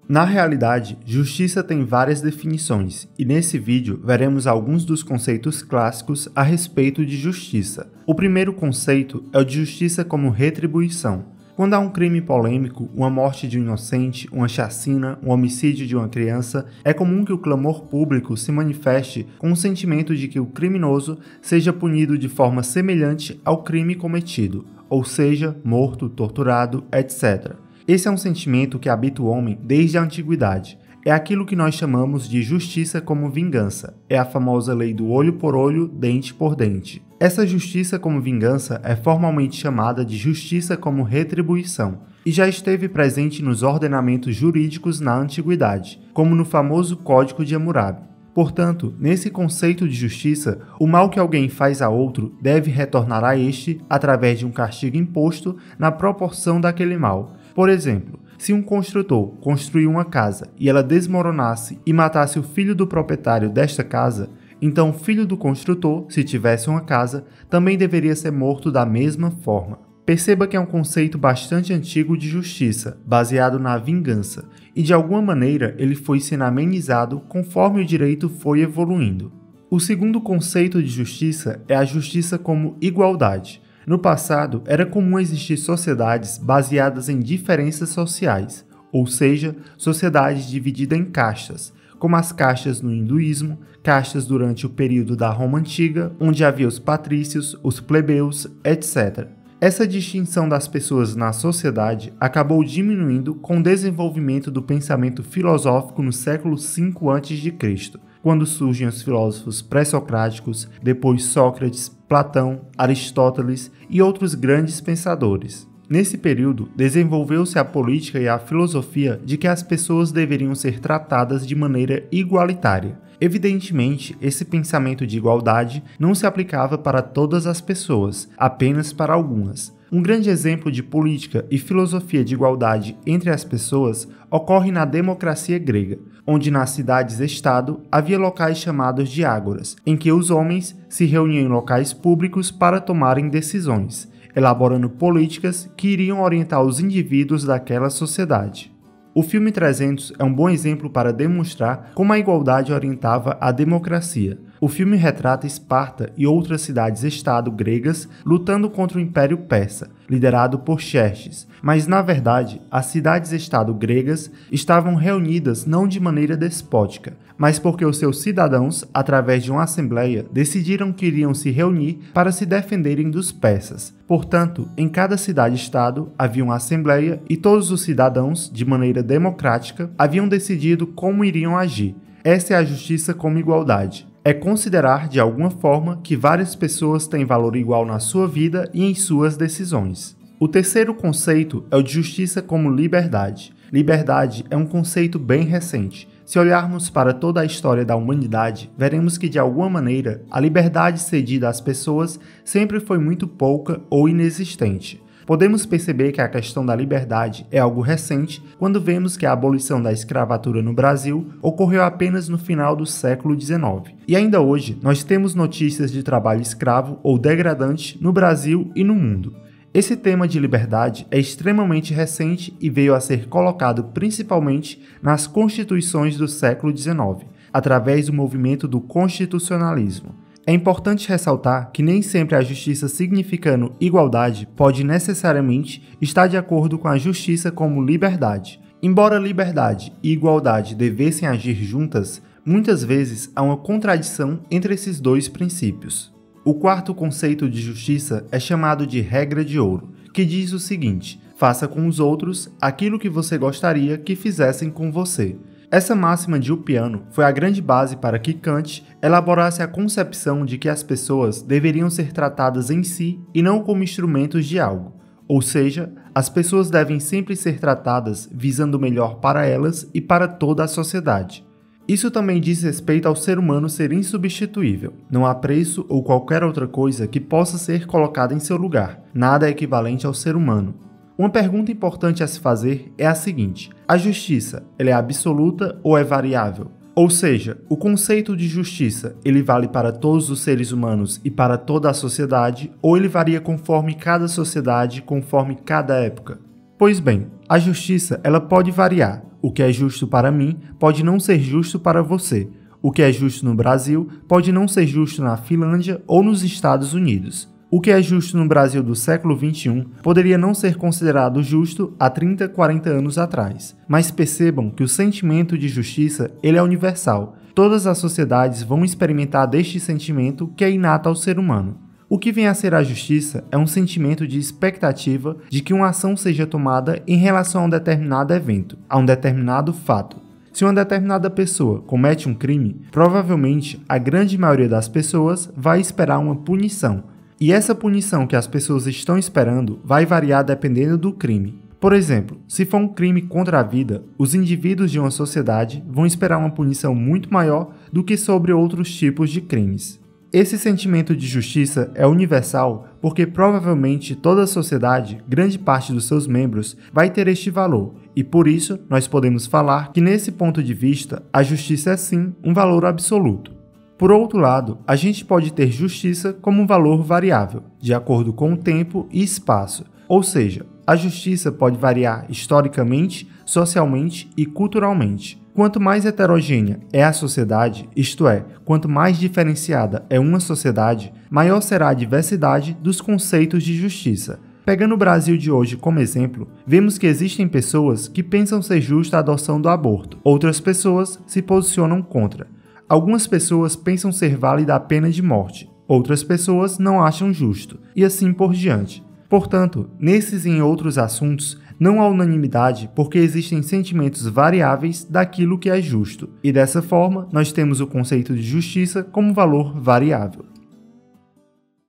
Na realidade, justiça tem várias definições, e nesse vídeo veremos alguns dos conceitos clássicos a respeito de justiça. O primeiro conceito é o de justiça como retribuição. Quando há um crime polêmico, uma morte de um inocente, uma chacina, um homicídio de uma criança, é comum que o clamor público se manifeste com o sentimento de que o criminoso seja punido de forma semelhante ao crime cometido, ou seja, morto, torturado, etc. Esse é um sentimento que habita o homem desde a antiguidade. É aquilo que nós chamamos de justiça como vingança. É a famosa lei do olho por olho, dente por dente. Essa justiça como vingança é formalmente chamada de justiça como retribuição e já esteve presente nos ordenamentos jurídicos na antiguidade, como no famoso Código de Hammurabi. Portanto, nesse conceito de justiça, o mal que alguém faz a outro deve retornar a este através de um castigo imposto na proporção daquele mal. Por exemplo, se um construtor construiu uma casa e ela desmoronasse e matasse o filho do proprietário desta casa, então o filho do construtor, se tivesse uma casa, também deveria ser morto da mesma forma. Perceba que é um conceito bastante antigo de justiça, baseado na vingança, e de alguma maneira ele foi sendo amenizado conforme o direito foi evoluindo. O segundo conceito de justiça é a justiça como igualdade. No passado, era comum existir sociedades baseadas em diferenças sociais, ou seja, sociedades divididas em castas, como as castas no hinduísmo, castas durante o período da Roma Antiga, onde havia os patrícios, os plebeus, etc. Essa distinção das pessoas na sociedade acabou diminuindo com o desenvolvimento do pensamento filosófico no século V a.C., quando surgem os filósofos pré-socráticos, depois Sócrates, Platão, Aristóteles e outros grandes pensadores. Nesse período, desenvolveu-se a política e a filosofia de que as pessoas deveriam ser tratadas de maneira igualitária. Evidentemente, esse pensamento de igualdade não se aplicava para todas as pessoas, apenas para algumas. Um grande exemplo de política e filosofia de igualdade entre as pessoas ocorre na democracia grega, onde nas cidades-estado havia locais chamados de ágoras, em que os homens se reuniam em locais públicos para tomarem decisões, elaborando políticas que iriam orientar os indivíduos daquela sociedade. O filme 300 é um bom exemplo para demonstrar como a igualdade orientava a democracia. O filme retrata Esparta e outras cidades-estado gregas lutando contra o Império Persa, liderado por Xerxes, mas na verdade as cidades-estado gregas estavam reunidas não de maneira despótica, mas porque os seus cidadãos, através de uma assembleia, decidiram que iriam se reunir para se defenderem dos persas. Portanto, em cada cidade-estado havia uma assembleia e todos os cidadãos, de maneira democrática, haviam decidido como iriam agir. Essa é a justiça como igualdade. É considerar, de alguma forma, que várias pessoas têm valor igual na sua vida e em suas decisões. O terceiro conceito é o de justiça como liberdade. Liberdade é um conceito bem recente. Se olharmos para toda a história da humanidade, veremos que, de alguma maneira, a liberdade cedida às pessoas sempre foi muito pouca ou inexistente. Podemos perceber que a questão da liberdade é algo recente quando vemos que a abolição da escravatura no Brasil ocorreu apenas no final do século XIX. E ainda hoje, nós temos notícias de trabalho escravo ou degradante no Brasil e no mundo. Esse tema de liberdade é extremamente recente e veio a ser colocado principalmente nas constituições do século XIX, através do movimento do constitucionalismo. É importante ressaltar que nem sempre a justiça significando igualdade pode necessariamente estar de acordo com a justiça como liberdade. Embora liberdade e igualdade devessem agir juntas, muitas vezes há uma contradição entre esses dois princípios. O quarto conceito de justiça é chamado de regra de ouro, que diz o seguinte: faça com os outros aquilo que você gostaria que fizessem com você. Essa máxima de Ulpiano foi a grande base para que Kant elaborasse a concepção de que as pessoas deveriam ser tratadas em si e não como instrumentos de algo. Ou seja, as pessoas devem sempre ser tratadas visando o melhor para elas e para toda a sociedade. Isso também diz respeito ao ser humano ser insubstituível. Não há preço ou qualquer outra coisa que possa ser colocada em seu lugar. Nada é equivalente ao ser humano. Uma pergunta importante a se fazer é a seguinte: a justiça, ela é absoluta ou é variável? Ou seja, o conceito de justiça, ele vale para todos os seres humanos e para toda a sociedade, ou ele varia conforme cada sociedade, conforme cada época? Pois bem, A justiça, ela pode variar. O que é justo para mim pode não ser justo para você. O que é justo no Brasil pode não ser justo na Finlândia ou nos Estados Unidos. O que é justo no Brasil do século XXI poderia não ser considerado justo há 30, 40 anos atrás. Mas percebam que o sentimento de justiça, ele é universal. Todas as sociedades vão experimentar deste sentimento que é inato ao ser humano. O que vem a ser a justiça é um sentimento de expectativa de que uma ação seja tomada em relação a um determinado evento, a um determinado fato. Se uma determinada pessoa comete um crime, provavelmente a grande maioria das pessoas vai esperar uma punição. E essa punição que as pessoas estão esperando vai variar dependendo do crime. Por exemplo, se for um crime contra a vida, os indivíduos de uma sociedade vão esperar uma punição muito maior do que sobre outros tipos de crimes. Esse sentimento de justiça é universal porque provavelmente toda a sociedade, grande parte dos seus membros, vai ter este valor, e por isso nós podemos falar que nesse ponto de vista, a justiça é sim um valor absoluto. Por outro lado, a gente pode ter justiça como um valor variável, de acordo com o tempo e espaço, ou seja, a justiça pode variar historicamente, socialmente e culturalmente. Quanto mais heterogênea é a sociedade, isto é, quanto mais diferenciada é uma sociedade, maior será a diversidade dos conceitos de justiça. Pegando o Brasil de hoje como exemplo, vemos que existem pessoas que pensam ser justa a adoção do aborto, outras pessoas se posicionam contra. Algumas pessoas pensam ser válida a pena de morte, outras pessoas não acham justo, e assim por diante. Portanto, nesses e em outros assuntos, não há unanimidade porque existem sentimentos variáveis daquilo que é justo, e dessa forma nós temos o conceito de justiça como valor variável.